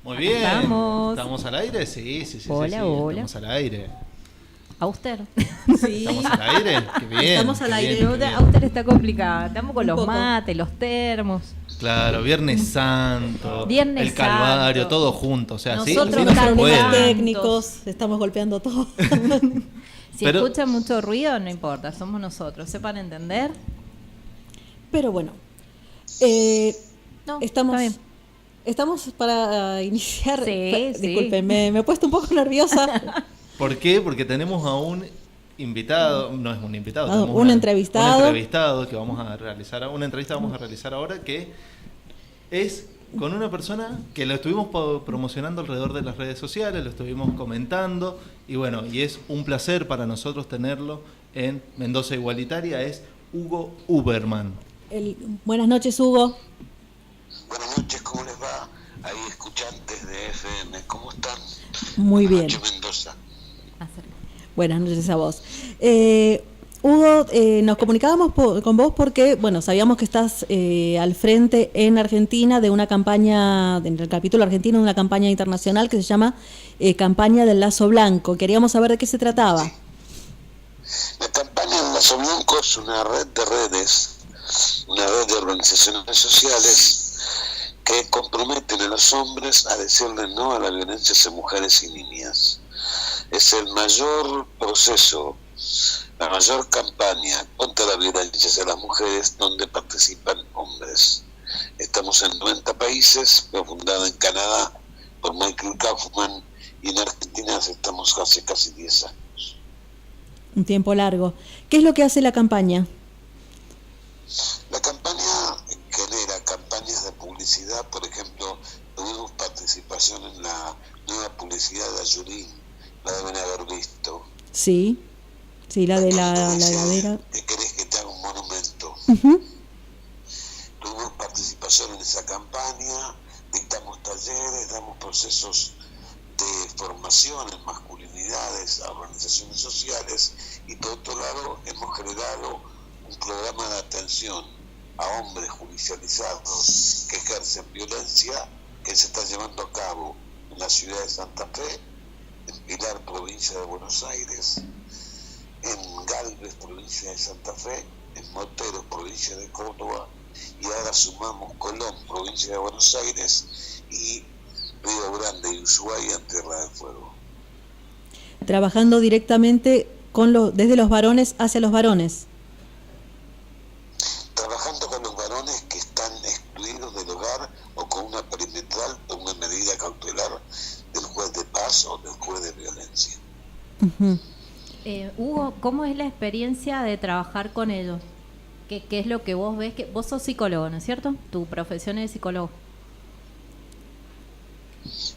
Muy Acá bien. estamos. ¿Estamos al aire? Sí. Hola, hola. Estamos al aire. Auster. Sí. ¿Estamos al aire? Qué bien. Estamos al qué aire. bien, qué bien. Auster está complicada. Estamos con Un los poco. mates, los termos. Claro, Viernes Santo, Viernes el Calvario, Santo. todo junto. O sea, sí, Nosotros así no se cantamos. puede. Problemas técnicos, estamos golpeando todo. Si Pero- escuchan mucho ruido, no importa, somos nosotros. ¿Sepan entender? Pero bueno, No, estamos, está bien. estamos para iniciar. Sí, sí. Disculpen, me he puesto un poco nerviosa. ¿Por qué? Porque tenemos a un invitado, no es un invitado, No, tenemos un entrevistado. un entrevistado que vamos a realizar, una entrevista vamos a realizar ahora que es con una persona que lo estuvimos promocionando alrededor de las redes sociales, lo estuvimos comentando y bueno, y es un placer para nosotros tenerlo en Mendoza Igualitaria, es Hugo Uberman. Buenas noches, Hugo. Buenas noches, ¿cómo les va? Ahí escuchantes de FM, ¿cómo están? Muy bien. Buenas noches, Mendoza. Buenas noches a vos. Hugo, nos comunicábamos con vos porque, bueno, sabíamos que estás al frente en Argentina de una campaña, en el capítulo argentino de una campaña internacional que se llama Campaña del Lazo Blanco. Queríamos saber de qué se trataba. La campaña del Lazo Blanco es una red de redes, una red de organizaciones sociales que comprometen a los hombres a decirle no a la violencia hacia mujeres y niñas. Es el mayor proceso, la mayor campaña contra la violencia hacia las mujeres donde participan hombres. Estamos en 90 países, fue fundada en Canadá por Michael Kaufman y en Argentina estamos hace casi 10 años. Un tiempo largo. ¿Qué es lo que hace la campaña? La campaña genera campañas de publicidad, por ejemplo, tuvimos participación en la nueva publicidad de Ayurín, la deben haber visto. Sí, la de la Dice, heladera. ¿qué querés que te haga un monumento? Ujú. Tuvimos participación en esa campaña, dictamos talleres, damos procesos de formación en masculinidades a organizaciones sociales y por otro lado hemos generado un programa de atención a hombres judicializados que ejercen violencia que se está llevando a cabo en la ciudad de Santa Fe, en Pilar, provincia de Buenos Aires, en Galvez, provincia de Santa Fe, en Moteros, provincia de Córdoba, y ahora sumamos Colón, provincia de Buenos Aires, y Río Grande y Ushuaia en Tierra del Fuego. Trabajando directamente desde los varones hacia los varones. Trabajando con los varones que están excluidos del hogar o con una perimetral o una medida cautelar del juez de paz o del juez de violencia. Ujú. Hugo, ¿cómo es la experiencia de trabajar con ellos? ¿Qué es lo que vos ves? Vos sos psicólogo, ¿no es cierto? Tu profesión es psicólogo.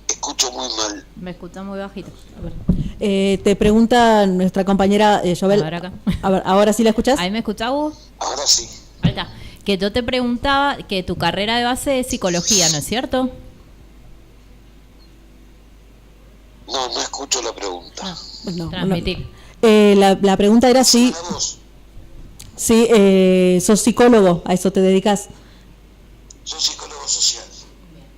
Escucho muy mal. Me escuchás muy bajito. A ver. Te pregunta nuestra compañera Jovel. A ver acá. A ver, ¿ahora sí la escuchás? ¿Ahí me escuchás, Hugo? Ahora sí. Ahí está. Que yo te preguntaba que tu carrera de base es psicología, ¿no es cierto? No escucho la pregunta. No, Transmitir. la pregunta era si La voz. sos psicólogo, a eso te dedicas. Soy psicólogo social.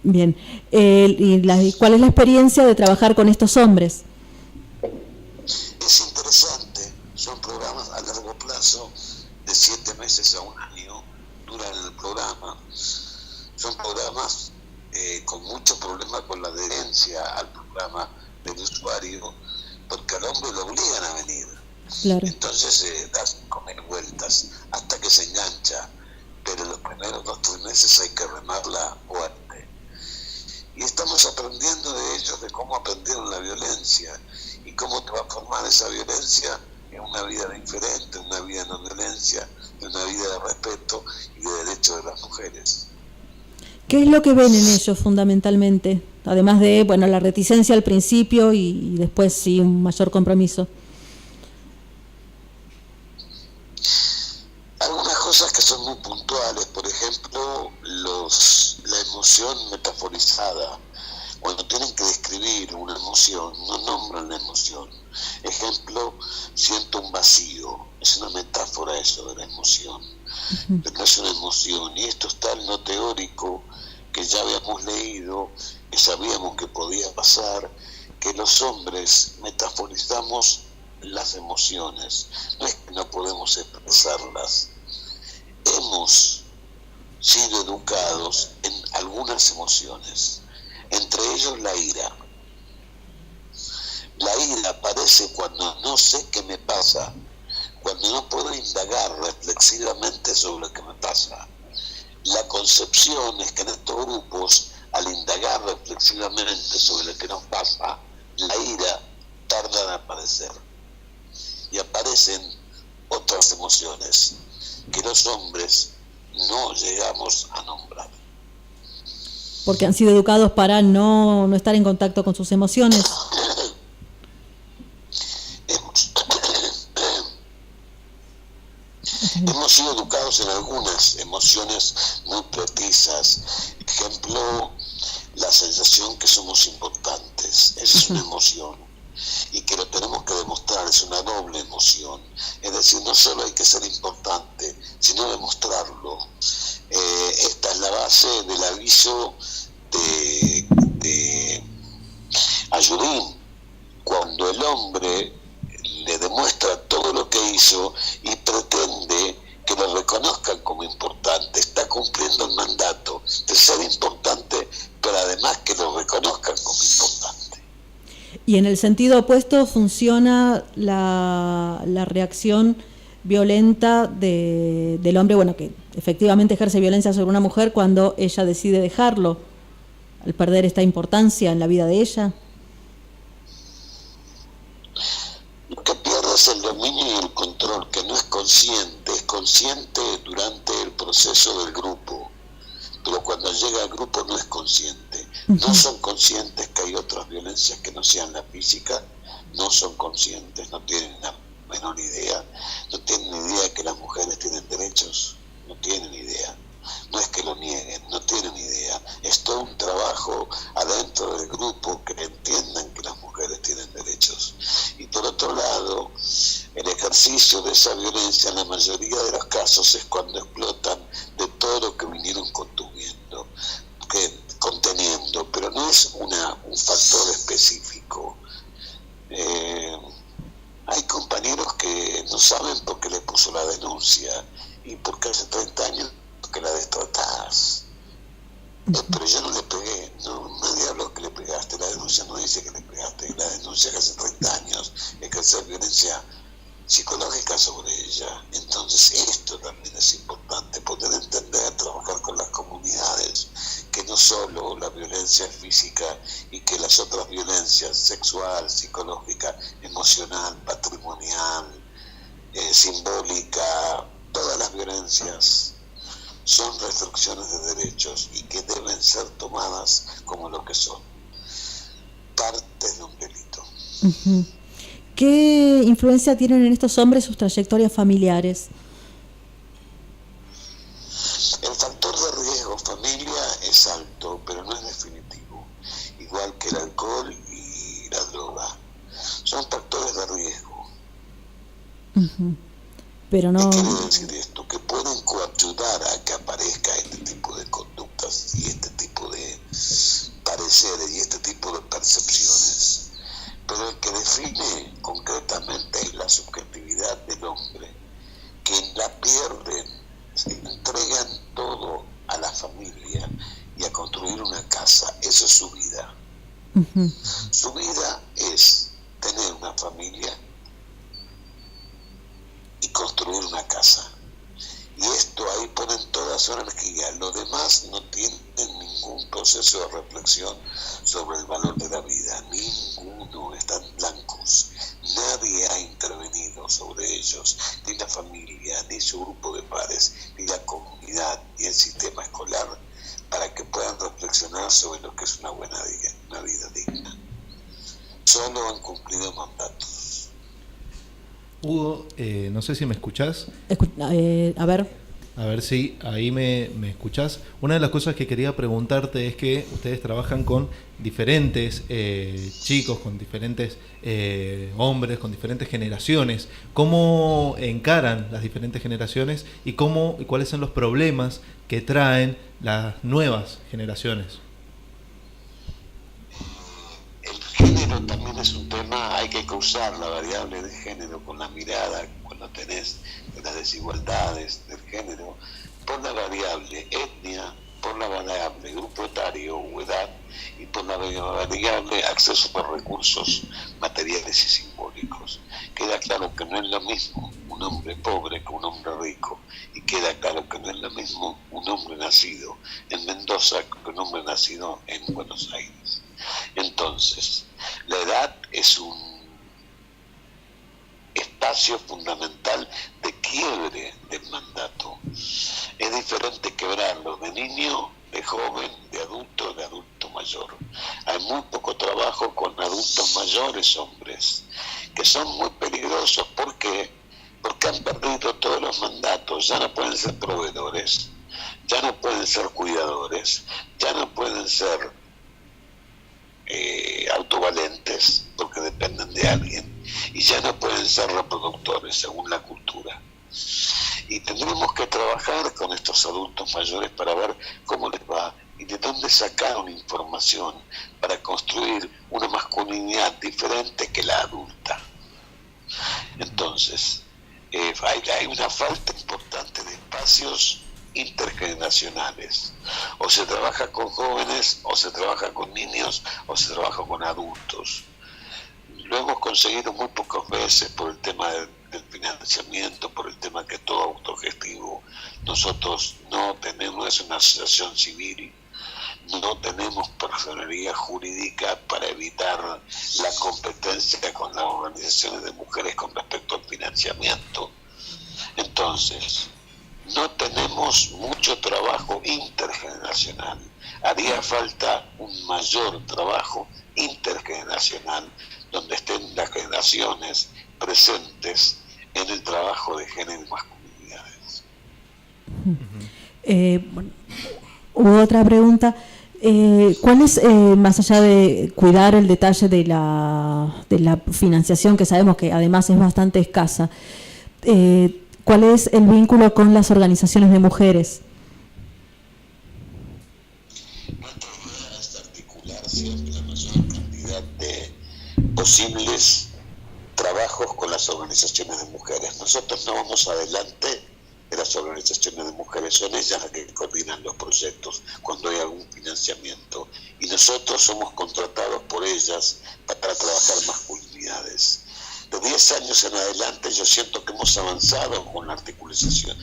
Bien. ¿Cuál es la experiencia de trabajar con estos hombres? Es interesante, son programas a largo plazo, de 7 meses a un año, duran el programa. Son programas con mucho problema con la adherencia al programa del usuario, porque al hombre lo obligan a venir. Claro. Entonces das 5.000 vueltas hasta que se engancha, pero los primeros 2 o 3 meses hay que remarla fuerte. Y estamos aprendiendo de ellos, de cómo aprendieron la violencia y cómo te va a formar esa violencia en una vida diferente, una vida de no violencia, en una vida de respeto y de derechos de las mujeres. ¿Qué es lo que ven en ellos fundamentalmente? Además de, la reticencia al principio y después sí un mayor compromiso. Algunas cosas que son muy puntuales, por ejemplo, la emoción metaforizada. Cuando tienen que describir una emoción, no nombran la emoción. Ejemplo, siento un vacío. Es una metáfora eso de la emoción. Pero no es una emoción. Y esto es tal no teórico que ya habíamos leído, que sabíamos que podía pasar, que los hombres metaforizamos las emociones, no es que no podemos expresarlas, hemos sido educados en algunas emociones, entre ellos la ira. La ira aparece cuando no sé qué me pasa, cuando no puedo indagar reflexivamente sobre lo que me pasa. La concepción es que en estos grupos, al indagar reflexivamente sobre lo que nos pasa, la ira tarda en aparecer. Y aparecen otras emociones que los hombres no llegamos a nombrar. Porque han sido educados para no estar en contacto con sus emociones. Hemos sido educados en algunas emociones muy precisas. Ejemplo, la sensación que somos importantes. Esa es una emoción. Y que lo tenemos que demostrar, es una doble emoción. Es decir, no solo hay que ser importante, sino demostrarlo. Esta es la base del aviso de Ayudín, cuando el hombre le demuestra todo lo que hizo y pretende que lo reconozcan como importante, está cumpliendo el mandato de ser importante, pero además que lo reconozcan como importante. Y en el sentido opuesto funciona la reacción violenta del hombre, bueno, que efectivamente ejerce violencia sobre una mujer cuando ella decide dejarlo, al perder esta importancia en la vida de ella. Lo que pierde es el dominio y el control, que no es consciente, es consciente durante el proceso del grupo, pero cuando llega al grupo no es consciente. No son conscientes que hay otras violencias que no sean la física, no son conscientes, no tienen la menor idea, no tienen idea que las mujeres tienen derechos, no tienen idea. No es que lo nieguen, no tienen idea. Es todo un trabajo adentro del grupo que entiendan que las mujeres tienen derechos. Y por otro lado, el ejercicio de esa violencia en la mayoría de los casos es cuando explotan de todo lo que vinieron conteniendo, pero no es un factor específico. Hay compañeros que no saben por qué le puso la denuncia y porque hace 30 años que la destratás. Pero yo no le pegué, nadie habló que le pegaste, la denuncia no dice que le pegaste, la denuncia que hace 30 años ejercer violencia psicológica sobre ella. Entonces esto también es importante, poder entender, trabajar con las comunidades, que no solo la violencia es física y que las otras violencias, sexual, psicológica, emocional, patrimonial, simbólica, todas las violencias son restricciones de derechos y que deben ser tomadas como lo que son, partes de un delito. Uh-huh. ¿Qué influencia tienen en estos hombres sus trayectorias familiares? El factor de riesgo familia es alto, pero no es definitivo, igual que el alcohol y la droga. Son factores de riesgo. Uh-huh. Pero no... ¿Qué quiere decir esto? Que pueden coayudar a que aparezca este tipo de conductas y este tipo de pareceres y este tipo de percepciones. Pero el que define concretamente es la subjetividad del hombre, que la pierden, se entregan todo a la familia y a construir una casa. Eso es su vida. Uh-huh. Su vida es tener una familia y construir una casa. Y esto ahí ponen toda su energía. Lo demás no tienen ningún proceso de reflexión sobre el valor de la vida. Ninguno, están blancos. Nadie ha intervenido sobre ellos, ni la familia, ni su grupo de pares, ni la comunidad, ni el sistema escolar, para que puedan reflexionar sobre lo que es una buena vida, una vida digna. Solo han cumplido mandatos. Hugo, no sé si me escuchás. A ver. A ver si ahí me escuchás. Una de las cosas que quería preguntarte es que ustedes trabajan con diferentes chicos, con diferentes hombres, con diferentes generaciones. ¿Cómo encaran las diferentes generaciones y cuáles son los problemas que traen las nuevas generaciones? El género también es un tema, hay que cruzar la variable de género con la mirada cuando tenés las desigualdades del género, por la variable etnia, por la variable grupo etario o edad y por la variable acceso por recursos materiales y simbólicos. Queda claro que no es lo mismo un hombre pobre que un hombre rico, y queda claro que no es lo mismo un hombre nacido en Mendoza que un hombre nacido en Buenos Aires. Entonces, la edad es un espacio fundamental de quiebre del mandato. Es diferente quebrarlo de niño, de joven, de adulto mayor. Hay muy poco trabajo con adultos mayores hombres, que son muy peligrosos. ¿Por qué? Porque han perdido todos los mandatos, ya no pueden ser proveedores, ya no pueden ser cuidadores, ya no pueden ser autovalentes porque dependen de alguien, y ya no pueden ser reproductores según la cultura. Y tendremos que trabajar con estos adultos mayores para ver cómo les va y de dónde sacaron información para construir una masculinidad diferente que la adulta. Entonces, hay una falta importante de espacios intergeneracionales. O se trabaja con jóvenes, o se trabaja con niños, o se trabaja con adultos. Lo hemos conseguido muy pocas veces por el tema del financiamiento, por el tema que es todo autogestivo. Nosotros no es una asociación civil, no tenemos personería jurídica para evitar la competencia con las organizaciones de mujeres con respecto al financiamiento. Entonces, no tenemos mucho trabajo intergeneracional. Haría falta un mayor trabajo intergeneracional donde estén las generaciones presentes en el trabajo de género y masculinidades. Bueno, hubo otra pregunta. ¿Cuál es, más allá de cuidar el detalle de la financiación, que sabemos que además es bastante escasa, cuál es el vínculo con las organizaciones de mujeres? Nuestra idea es articular siempre la mayor cantidad de posibles trabajos con las organizaciones de mujeres. Nosotros no vamos adelante de las organizaciones de mujeres, son ellas las que coordinan los proyectos cuando hay algún financiamiento, y nosotros somos contratados por ellas para trabajar masculinidades. De 10 años en adelante yo siento que hemos avanzado con la articulación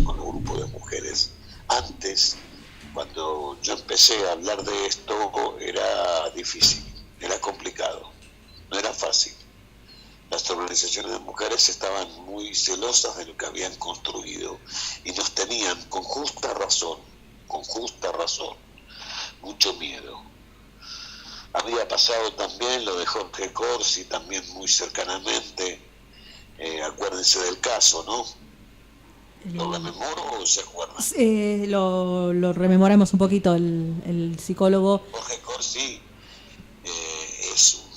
con los grupos de mujeres. Antes, cuando yo empecé a hablar de esto, era difícil, era complicado, no era fácil. Las organizaciones de mujeres estaban muy celosas de lo que habían construido y nos tenían con justa razón, mucho miedo. Había pasado también lo de Jorge Corsi, también muy cercanamente, acuérdense del caso, ¿no? ¿Lo rememoro o se acuerdan? Lo rememoramos un poquito, el psicólogo. Jorge Corsi es un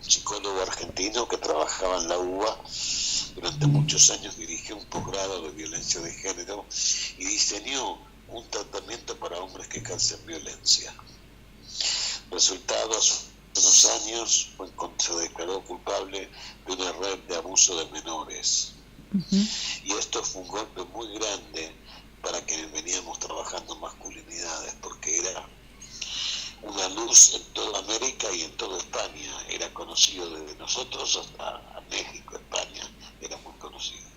psicólogo argentino que trabajaba en la UBA, durante muchos años dirigió un posgrado de violencia de género y diseñó un tratamiento para hombres que ejercen violencia. Resultado, hace unos años se declaró culpable de una red de abuso de menores. Y esto fue un golpe muy grande para quienes veníamos trabajando masculinidades, porque era una luz en toda América y en toda España. Era conocido desde nosotros hasta México, España, era muy conocido.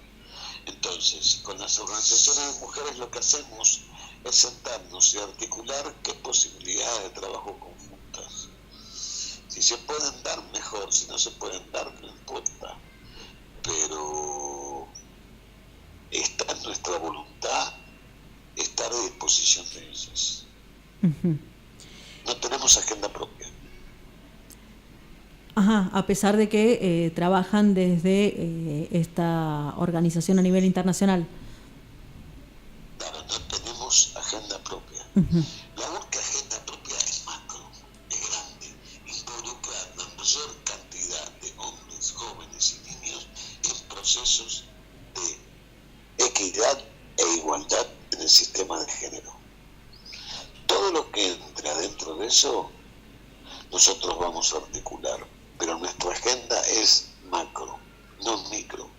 Entonces, con las organizaciones de mujeres lo que hacemos es sentarnos y articular qué posibilidades de trabajo conjuntas. Si se pueden dar, mejor; si no se pueden dar, no importa. Pero está en nuestra voluntad estar a disposición de ellas. No tenemos agenda propia. Ajá, a pesar de que trabajan desde esta organización a nivel internacional. La única agenda propia es macro, es grande, involucra la mayor cantidad de hombres, jóvenes y niños en procesos de equidad e igualdad en el sistema de género. Todo lo que entre adentro de eso, nosotros vamos a articular, pero nuestra agenda es macro, no micro.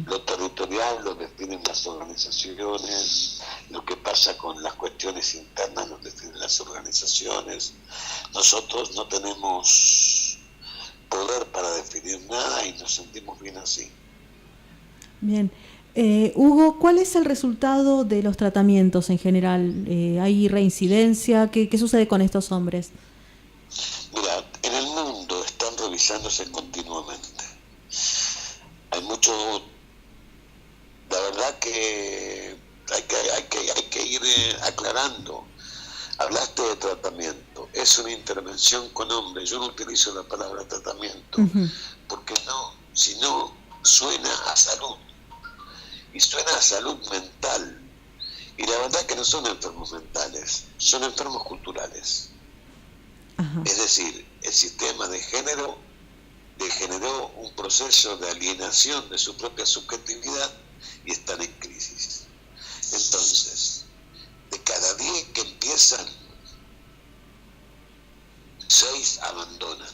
Lo territorial lo definen las organizaciones, lo que pasa con las cuestiones internas lo definen las organizaciones. Nosotros no tenemos poder para definir nada y nos sentimos bien así. Bien. Hugo, ¿cuál es el resultado de los tratamientos en general? ¿Hay reincidencia? ¿Qué sucede con estos hombres? Mira, en el mundo están revisándose continuamente. Hay mucho, la verdad que hay que ir aclarando. Hablaste de tratamiento, es una intervención con hombres. Yo no utilizo la palabra tratamiento, porque si no suena a salud, y suena a salud mental. Y la verdad que no son enfermos mentales, son enfermos culturales. Ajá. Es decir, el sistema de género le generó un proceso de alienación de su propia subjetividad y están en crisis. Entonces, de cada 10 que empiezan, 6 abandonan,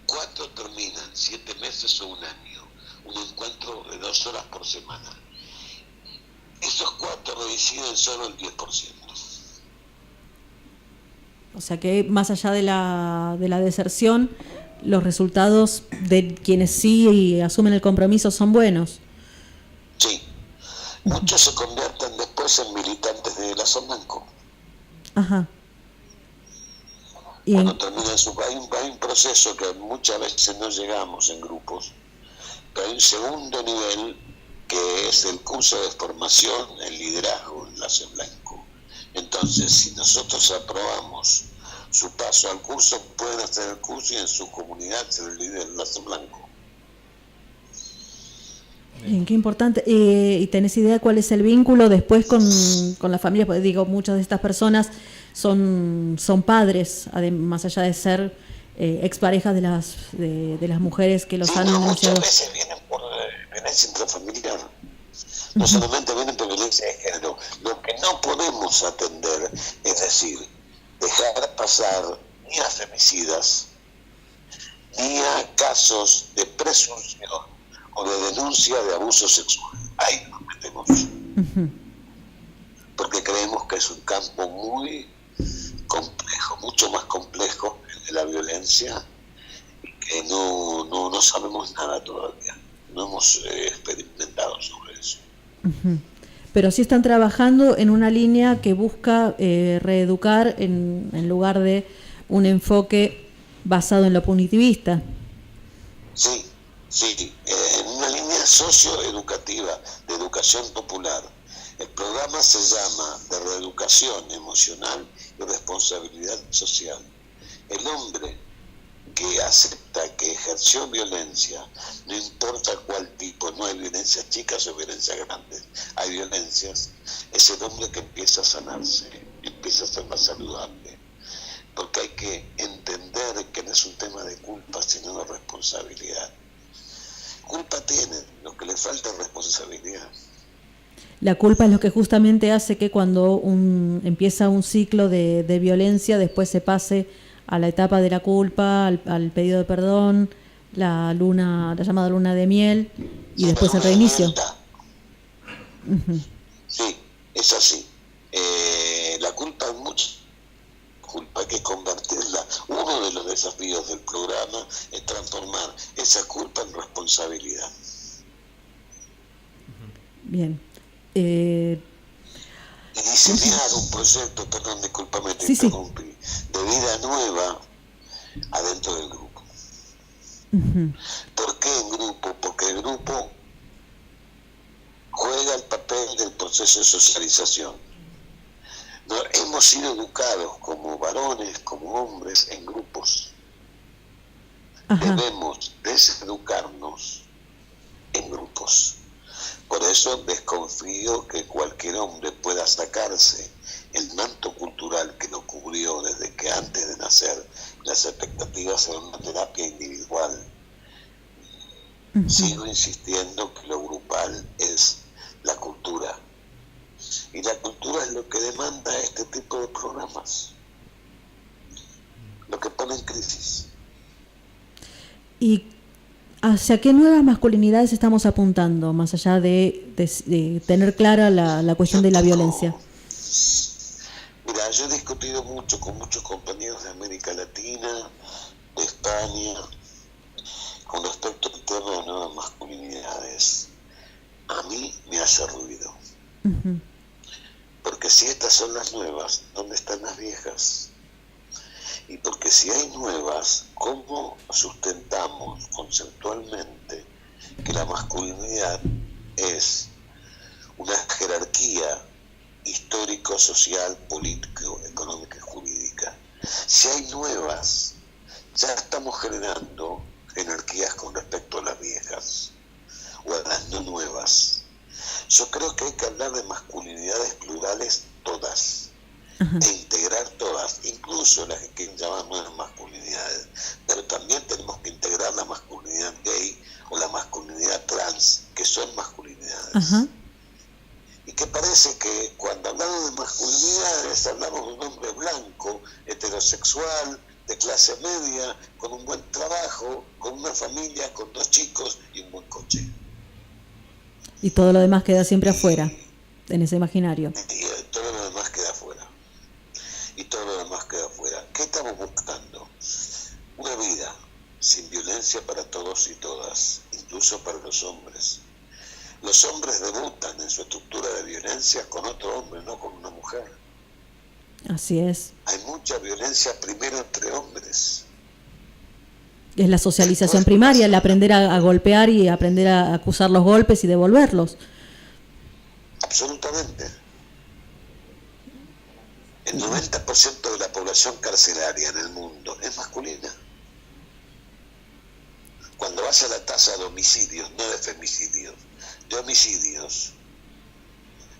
4 terminan, 7 meses o un año, un encuentro de 2 horas por semana. Esos 4 reinciden solo el 10%. O sea que más allá de la deserción, los resultados de quienes sí asumen el compromiso son buenos. Sí. Muchos se convierten después en militantes de Lazo Blanco. Ajá. Cuando termina hay un proceso que muchas veces no llegamos en grupos, pero hay un segundo nivel que es el curso de formación, el liderazgo en Lazo Blanco. Entonces, si nosotros aprobamos su paso al curso, pueden hacer el curso y en su comunidad ser el líder del Lazo Blanco. Bien, qué importante. ¿Y tenés idea cuál es el vínculo después con la familia? Porque digo, muchas de estas personas son padres, más allá de ser exparejas de las mujeres que los han denunciado. Muchas veces vienen por violencia intrafamiliar. No solamente vienen por violencia de género. Lo que no podemos atender, es decir, dejar pasar ni a femicidas, ni a casos de presunción o de denuncia de abuso sexual. Ahí nos metemos. Porque creemos que es un campo muy complejo, mucho más complejo que el de la violencia, y que no sabemos nada todavía. No hemos experimentado sobre eso. Pero sí están trabajando en una línea que busca reeducar en lugar de un enfoque basado en lo punitivista. Sí, en una línea socioeducativa, de educación popular. El programa se llama de reeducación emocional y responsabilidad social. El hombre que acepta que ejerció violencia, no importa cuál tipo, no hay violencias chicas o violencias grandes, hay violencias, es el hombre que empieza a sanarse, empieza a ser más saludable, porque hay que entender que no es un tema de culpa, sino de responsabilidad. Culpa tienen, lo que le falta es responsabilidad. La culpa es lo que justamente hace que cuando empieza un ciclo de violencia, después se pase a la etapa de la culpa, al pedido de perdón, la llamada luna de miel y sí, después el reinicio. Sí, es así. La culpa es mucha culpa, hay que convertirla. Uno de los desafíos del programa es transformar esa culpa en responsabilidad. Bien. Y diseñar un proyecto, perdón, discúlpame, te interrumpí, de vida nueva adentro del grupo. ¿Por qué en grupo? Porque el grupo juega el papel del proceso de socialización. Hemos sido educados como varones, como hombres, en grupos. Debemos deseducarnos en grupos. Por eso desconfío que cualquier hombre pueda sacarse el manto cultural que lo cubrió desde que antes de nacer. Las expectativas eran una terapia individual. Sigo insistiendo que lo grupal es la cultura. Y la cultura es lo que demanda este tipo de programas, lo que pone en crisis. ¿Y hacia qué nuevas masculinidades estamos apuntando, más allá de tener clara la cuestión de la violencia? Mira, yo he discutido mucho con muchos compañeros de América Latina, de España, con respecto al tema de nuevas masculinidades. A mí me hace ruido. Porque si estas son las nuevas, ¿dónde están las viejas? Y porque si hay nuevas, ¿cómo sustentamos conceptualmente que la masculinidad es una jerarquía histórico, social, político, económica y jurídica? Si hay nuevas, ya estamos generando jerarquías con respecto a las viejas o a las no nuevas. Yo creo que hay que hablar de masculinidades plurales todas, e integrar todas, incluso las que quieren llamar nuevas masculinidades, pero también tenemos que integrar la masculinidad gay o la masculinidad trans, que son masculinidades. Y que parece que cuando hablamos de masculinidades hablamos de un hombre blanco, heterosexual, de clase media, con un buen trabajo, con una familia, con 2 chicos y un buen coche. Y todo lo demás queda siempre afuera, en ese imaginario. Y todo lo demás queda afuera. Y todo lo demás queda afuera. ¿Qué estamos buscando? Una vida sin violencia para todos y todas, incluso para los hombres. Los hombres debutan en su estructura de violencia con otro hombre, no con una mujer. Así es. Hay mucha violencia primero entre hombres. Es la socialización primaria, el aprender a golpear y aprender a acusar los golpes y devolverlos. Absolutamente. El 90% de la población carcelaria en el mundo es masculina. Cuando vas a la tasa de homicidios, no de femicidios, de homicidios,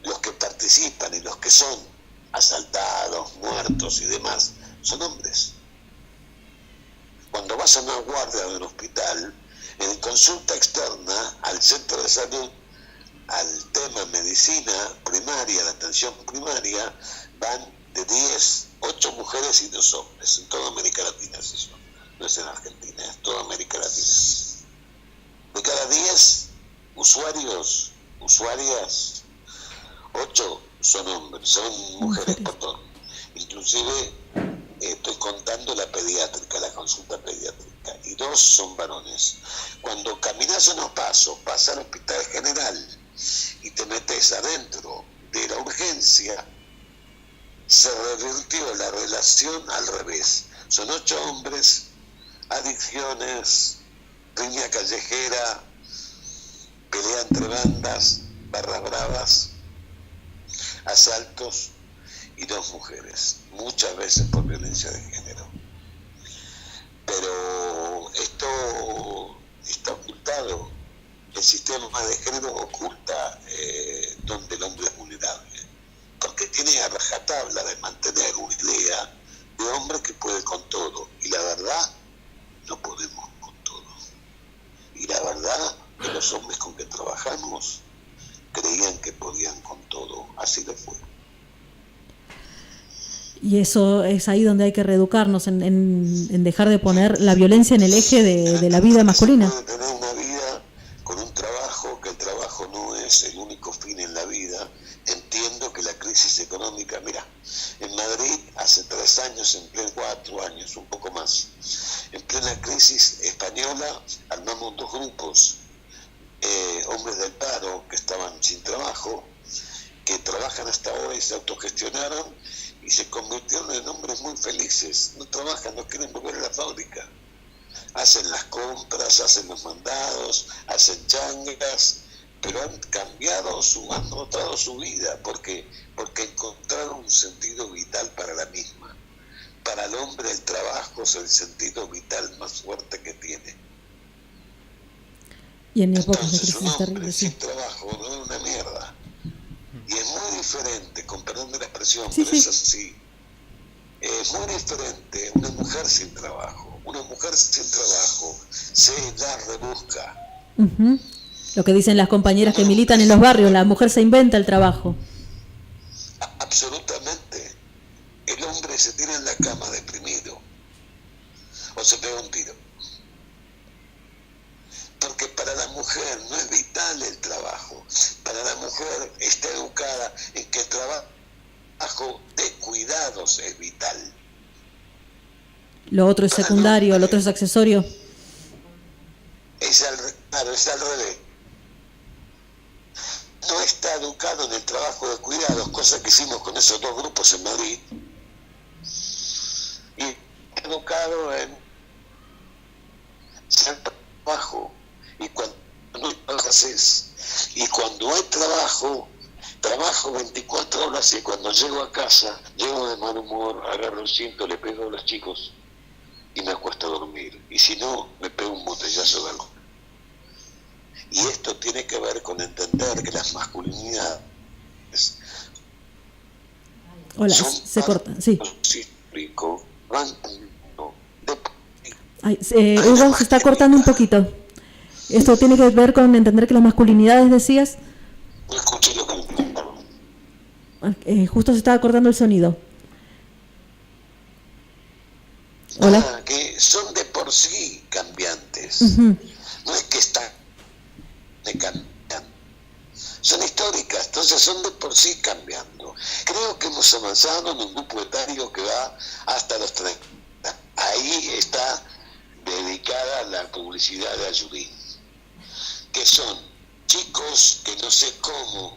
los que participan y los que son asaltados, muertos y demás, son hombres. Cuando vas a una guardia de un hospital, en consulta externa al centro de salud, al tema medicina primaria, la atención primaria, van de 8 mujeres y 2 hombres. En toda América Latina es eso, no es en Argentina, es toda América Latina. De cada 10 usuarias, 8 son hombres, son mujeres, perdón. Inclusive estoy contando la pediátrica, la consulta pediátrica, y 2 son varones. Cuando caminas unos pasos, vas al hospital general y te metes adentro de la urgencia, se revirtió la relación al revés. Son 8 hombres, adicciones, riña callejera, pelea entre bandas, barras bravas, asaltos, y 2 mujeres, muchas veces por violencia de género. Pero esto está ocultado. El sistema de género oculta donde el hombre es vulnerable, porque tiene a rajatabla de mantener una idea de hombre que puede con todo, y la verdad, no podemos con todo. Y la verdad, que los hombres con que trabajamos creían que podían con todo, así lo fue. Y eso es ahí donde hay que reeducarnos, en dejar de poner la violencia en el eje de la vida masculina. Se puede tener una vida con un trabajo, que el trabajo no es el único fin en la vida. Entiendo que la crisis económica, mira, en Madrid hace 3 años, en pleno 4 años, un poco más, en plena crisis española, armamos 2 grupos, hombres del paro que estaban sin trabajo, que trabajan hasta hoy, se autogestionaron y se convirtieron en hombres muy felices. No trabajan, no quieren volver a la fábrica. Hacen las compras, hacen los mandados, hacen changas, pero han cambiado, han notado su vida, porque encontraron un sentido vital para la misma. Para el hombre el trabajo es el sentido vital más fuerte que tiene. Y en épocas de Entonces, crisis un es hombre terrible, sí. sin trabajo no es una mierda. Y es muy diferente, con perdón de la expresión, Sí, pero sí. es así. Es muy diferente una mujer sin trabajo. Una mujer sin trabajo se la rebusca. Ujú. Lo que dicen las compañeras que militan en los barrios, la mujer se inventa el trabajo. Absolutamente. El hombre se tira en la cama deprimido o se pega un tiro. Porque para la mujer no es vital el trabajo. Para la mujer está educada en que el trabajo de cuidados es vital. Lo otro es secundario, lo otro es accesorio. Claro, es al revés. No está educado en el trabajo de cuidados, cosa que hicimos con esos dos grupos en Madrid. Y está educado en ser trabajo. Y cuando no hay trabajas y cuando hay trabajo 24 horas y cuando llego a casa, llego de mal humor, agarro el cinto, le pego a los chicos y me acuesto a dormir. Y si no, me pego un botellazo de algo. Y esto tiene que ver con entender que las masculinidades Hola, son se corta, sí. cíclico, van Ay, Hugo, se está cortando un poquito. Esto tiene que ver con entender que las masculinidades, decías. no escuché lo que me preguntaron. Justo se estaba cortando el sonido. Hola. Que son de por sí cambiantes. Ujú. No es que están de cambiando. Son históricas, entonces son de por sí cambiando. Creo que hemos avanzado en un grupo etario que va hasta los 30. Ahí está dedicada la publicidad de Ayudín, que son chicos que no sé cómo,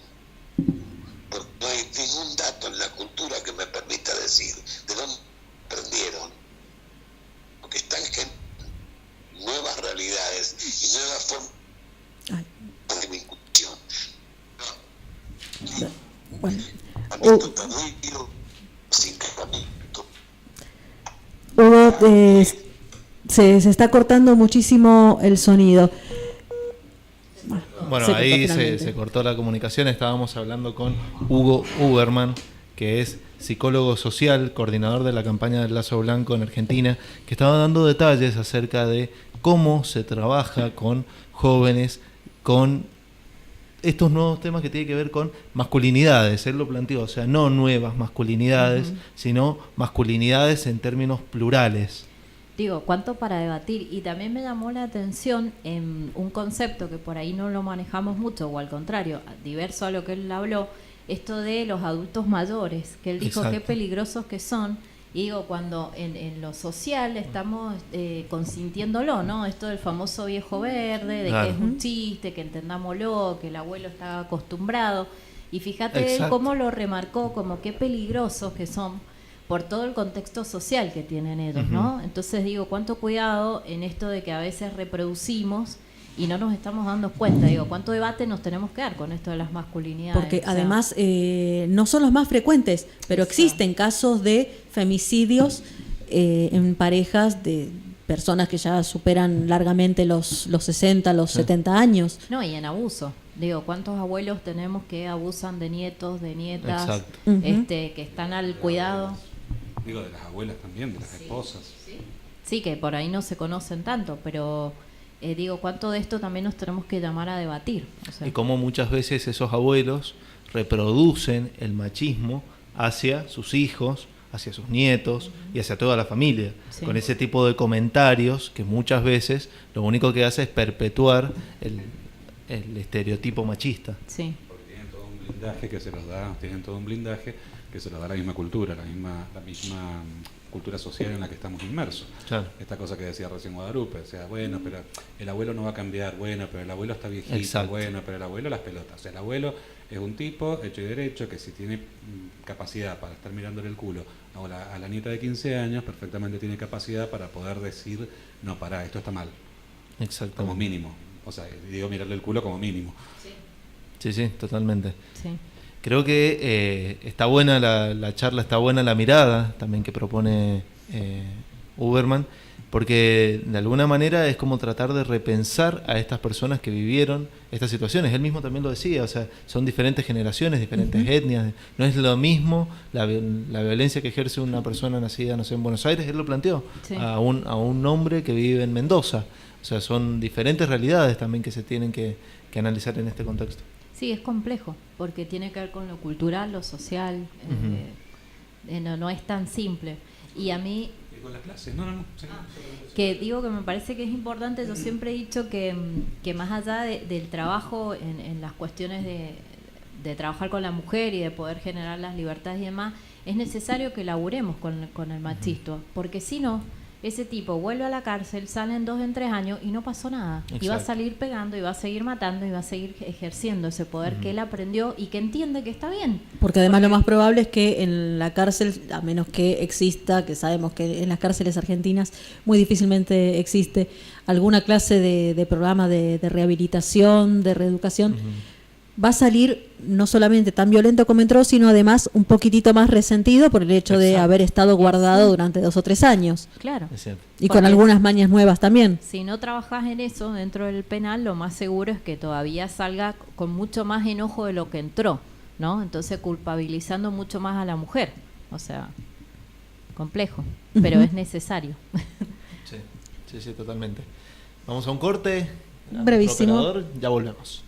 porque no hay ningún dato en la cultura que me permita decir de dónde aprendieron, porque están en nuevas realidades y nuevas formas de vinculación. Bueno. Esto tardío, sin casamiento. Hugo, se está cortando muchísimo el sonido. Bueno, se cortó ahí finalmente. se cortó la comunicación. Estábamos hablando con Hugo Uberman, que es psicólogo social, coordinador de la campaña del Lazo Blanco en Argentina, que estaba dando detalles acerca de cómo se trabaja con jóvenes, con estos nuevos temas que tienen que ver con masculinidades. Él lo planteó, o sea, no nuevas masculinidades, sino masculinidades en términos plurales. Digo, cuánto para debatir. Y también me llamó la atención en un concepto que por ahí no lo manejamos mucho, o al contrario, diverso a lo que él habló, esto de los adultos mayores, que él dijo qué peligrosos que son. Y digo, cuando en lo social estamos consintiéndolo, ¿no? Esto del famoso viejo verde, de que es un chiste, que entendámoslo, que el abuelo está acostumbrado. Y fíjate él cómo lo remarcó, como qué peligrosos que son por todo el contexto social que tienen ellos, ¿no? Entonces digo, cuánto cuidado en esto de que a veces reproducimos y no nos estamos dando cuenta. Digo, cuánto debate nos tenemos que dar con esto de las masculinidades. Porque además no son los más frecuentes, pero existen casos de femicidios en parejas de personas que ya superan largamente los 60, los 70 años. No, y en abuso. Digo, ¿cuántos abuelos tenemos que abusan de nietos, de nietas, que están al cuidado? Digo, de las abuelas también, de las esposas. Sí, que por ahí no se conocen tanto, pero digo, ¿cuánto de esto también nos tenemos que llamar a debatir? O sea, y cómo muchas veces esos abuelos reproducen el machismo hacia sus hijos, hacia sus nietos y hacia toda la familia, con ese tipo de comentarios que muchas veces lo único que hace es perpetuar el estereotipo machista. Sí. Porque tienen todo un blindaje que se los da la misma cultura, la misma cultura social en la que estamos inmersos. Claro. Esta cosa que decía recién Guadalupe, o sea, bueno, pero el abuelo no va a cambiar, bueno, pero el abuelo está viejito, Exacto. bueno, pero el abuelo las pelotas. O sea, el abuelo es un tipo hecho y derecho que si tiene capacidad para estar mirándole el culo a la nieta de 15 años, perfectamente tiene capacidad para poder decir, no, pará, esto está mal. Exactamente. Como mínimo. O sea, digo mirarle el culo como mínimo. Sí, totalmente. Sí. Creo que está buena la charla, está buena la mirada también que propone Uberman. porque de alguna manera es como tratar de repensar a estas personas que vivieron estas situaciones. Él mismo también lo decía, o sea, son diferentes generaciones, diferentes etnias, no es lo mismo la violencia que ejerce una persona nacida, no sé, en Buenos Aires, él lo planteó, Sí. a un hombre que vive en Mendoza. O sea, son diferentes realidades también que se tienen que analizar en este contexto. Sí, es complejo, porque tiene que ver con lo cultural, lo social, no es tan simple. Y a mí, ¿Y con la clase? No. Sí. que digo que me parece que es importante, yo siempre he dicho que más allá del trabajo en las cuestiones de trabajar con la mujer y de poder generar las libertades y demás, es necesario que laburemos con el machismo, porque si no, ese tipo vuelve a la cárcel, sale en 2 o 3 años y no pasó nada. Exacto. Y va a salir pegando, y va a seguir matando, y va a seguir ejerciendo ese poder que él aprendió y que entiende que está bien. Porque además lo más probable es que en la cárcel, a menos que exista, que sabemos que en las cárceles argentinas muy difícilmente existe alguna clase de programa de rehabilitación, de reeducación, va a salir no solamente tan violento como entró, sino además un poquitito más resentido por el hecho de Exacto. haber estado guardado durante 2 o 3 años. Claro. Es cierto. Y con Porque algunas mañas nuevas también. si no trabajas en eso dentro del penal, lo más seguro es que todavía salga con mucho más enojo de lo que entró, ¿no? Entonces culpabilizando mucho más a la mujer. O sea, complejo, pero es necesario. Sí, totalmente. Vamos a un corte. A nuestro Brevísimo. operador, ya volvemos.